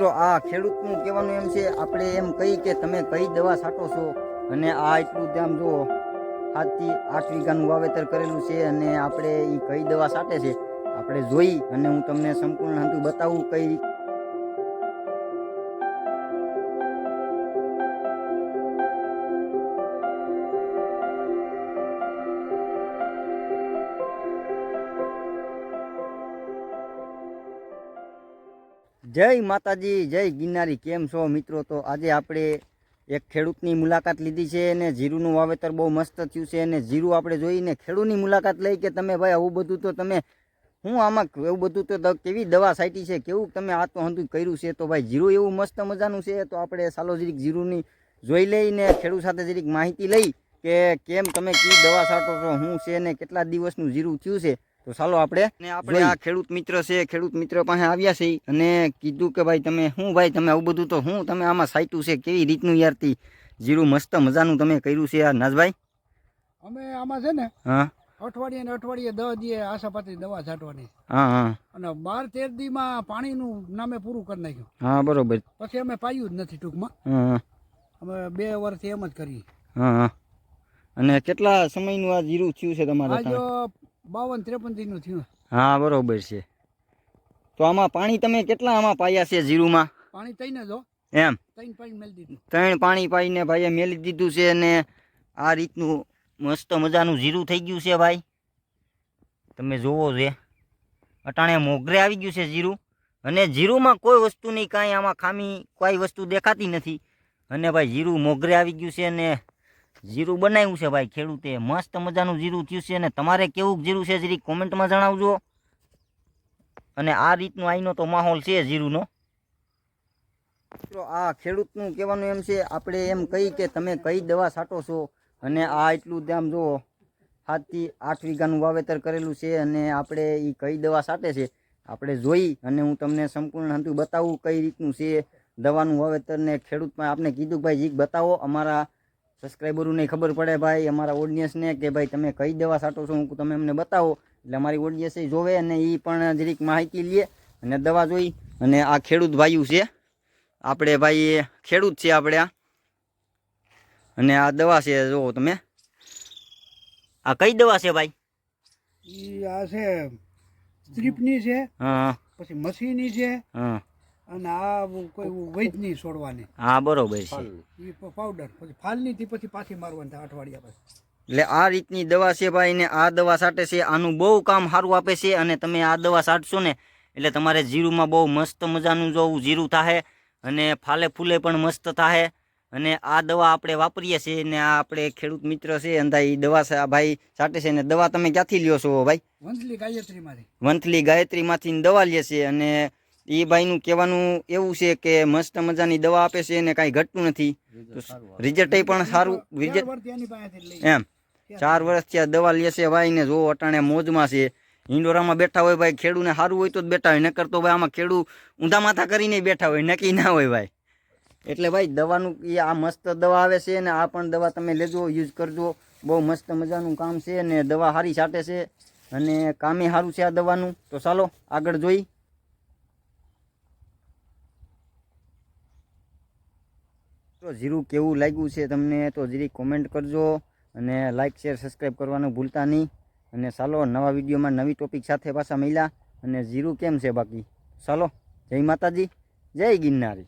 મિત્રો આ ખેડૂતનું કહેવાનું એમ છે, આપણે એમ કહી કે તમે કઈ દવા છાંટો છો, અને આ એટલું જ આમ જુઓ 7 થી 8 વીઘાનું વાવેતર કરેલું છે, અને આપણે એ કઈ દવા છાંટે છે આપણે જોઈ અને હું તમને સંપૂર્ણ હતું બતાવું કઈ રીતે. જય માતાજી, જય ગિરનારી. કેમ છો મિત્રો? તો આજે આપણે એક ખેડૂતની મુલાકાત લીધી છે અને જીરુંનું વાવેતર બહુ મસ્ત થયું છે, અને જીરું આપણે જોઈને ખેડૂતની મુલાકાત લઈ કે તમે ભાઈ આવું બધું તો તમે હું આમાં એવું બધું તો કેવી દવા છાંટી છે, કેવું તમે આ તો હંધું કર્યું છે, તો ભાઈ જીરું એવું મસ્ત મજાનું છે. તો આપણે ચાલો જરીક જીરુંની જોઈ લઈને ખેડૂત સાથે જરીક માહિતી લઈ કે કેમ તમે કઈ દવા છાંટો છો, શું છે ને કેટલા દિવસનું જીરું થયું છે. તો ચાલો આપણે આ ખેડૂત મિત્ર છે, ખેડૂત મિત્ર પાસે આવ્યા છે અને કીધું કે ભાઈ તમે શું ભાઈ તમે આવું બધું તો હું તમે આમાં છાંટ્યું છે, કેવી રીતનું યારથી જીરું મસ્ત મજાનું તમે કર્યું છે યાર નાજભાઈ? અમે આમાં છે ને હા અઠવાડિયે ને અઠવાડિયે 10 દીએ આશાપાતી દવા છાંટવાની. હા હા અને 12-13 દીમાં પાણીનું નામે પૂરું કરી નાખ્યું. હા બરોબર. પછી અમે પાયું જ નથી ટૂંકમાં. હા અમે 2 વર્ષથી એમ જ કરીએ. હા હા. અને કેટલા સમયનું આ જીરું થયું છે તમારે? આજ 52-53 દીનું થયું. હા બરોબર છે. તો આમાં પાણી તમે કેટલા આમાં પાયા છે જીરુંમાં? પાણી તઈને જો એમ 3 પાણી મેલી દીધું. 3 પાણી પાઈને ભાઈએ મેલી દીધું છે, અને આ રીતનું મસ્ત મજાનું જીરું થઈ ગયું છે ભાઈ. તમે જોવો છે અટાણે મોગરે આવી ગયું છે જીરું, અને જીરુંમાં કોઈ વસ્તુ નહીં, કાંઈ આમાં ખામી કોઈ વસ્તુ દેખાતી નથી. અને ભાઈ જીરું મોગરે આવી ગયું છે, અને જીરું બનાવ્યું છે ભાઈ ખેડૂતે, મસ્ત મજાનું જીરું થયું છે. અને તમારે કેવું જીરું છે જરી કોમેન્ટમાં જણાવજો. અને આ રીતનો અહીંનો તો માહોલ છે જીરુંનો. આ ખેડૂતનું કહેવાનું એમ છે, આપણે એમ કહી કે તમે કઈ દવા છાંટો છો, અને આ એટલું આમ જુઓ 7 થી 8 વીઘાનું વાવેતર કરેલું છે, અને આપણે એ કઈ દવા છાંટે છે આપણે જોઈ અને હું તમને સંપૂર્ણ હતું બતાવું કઈ રીતનું છે દવાનું વાવેતર. ને ખેડૂતમાં આપણે કીધું ભાઈ જીક બતાવો, અમારા સબસ્ક્રાઈબરોને ખબર પડે ભાઈ, અમારા ઓડિયન્સને કે ભાઈ તમે કઈ દવા છાંટો છો, હું તમે અમને બતાવો એટલે અમારી ઓડિયન્સ જોવે અને એ પણ જરીક માહિતી લે અને દવા જોઈ. અને આ ખેડૂત ભાઈઓ છે આપણે, ભાઈ ખેડૂત છે આપણે આ, અને આ દવા છે જુઓ તમે. આ કઈ દવા છે ભાઈ? ઈ આ છે સ્ટ્રીપની છે. હા પછી મસીની છે. હા. અને આ કોઈ વૈદની છોડવાની. હા બરોબર છે. ઈ પાવડર પછી ફાલની થી પછી પાછી મારવાની થાય અઠવાડિયા પછી. એટલે આ રીતની દવા છે ભાઈ, ને આ દવા છાંટે છે, આનું બહુ કામ સારું આપે છે. અને તમે આ દવા છાંટશો ને એટલે તમારે જીરુંમાં બહુ મસ્ત મજાનું જો જીરું થાય, અને ફાલે ફૂલે પણ મસ્ત થાય. અને આ દવા આપણે વાપરીએ છીએ, ને આ આપણે ખેડૂત મિત્ર છે અંધા એ દવા ભાઈ છાંટે છે. ને દવા તમે ક્યાંથી લ્યો છો ભાઈ? વંથલી ગાયત્રીમાંથી. વંથલી ગાયત્રીમાંથી દવા લે છે, અને એ ભાઈનું કહેવાનું એવું છે કે મસ્ત મજાની દવા આપે છે અને કાંઈ ઘટતું નથી, રિઝલ્ટ પણ સારું. એમ 4 વર્ષથી આ દવા લે છે ભાઈ, ને જો અટાણે મોજમાં છે. હિંડોરામાં બેઠા હોય ભાઈ, ખેડૂને સારું હોય તો જ બેઠા હોય, નકર તો ભાઈ આમાં ખેડૂ ઊંધા માથા કરીને બેઠા હોય, નક્કી ના હોય ભાઈ. એટલે ભાઈ દવાનું એ આ મસ્ત દવા આવે છે, ને આ પણ દવા તમે લેજો, યુઝ કરજો, બહુ મસ્ત મજાનું કામ છે, ને દવા સારી છાંટે છે અને કામે સારું છે આ દવાનું. તો ચાલો આગળ જોઈ. તો જીરું કેવું લાગ્યું છે તમને તો જરી કોમેન્ટ કરજો, અને લાઇક શેર સબસ્ક્રાઈબ કરવાનું ભૂલતા નહીં. અને ચાલો નવા વિડીયોમાં નવી ટોપિક સાથે પાછા મળ્યા. અને જીરું કેમ છે બાકી? ચાલો જય માતાજી, જય ગિરનારી.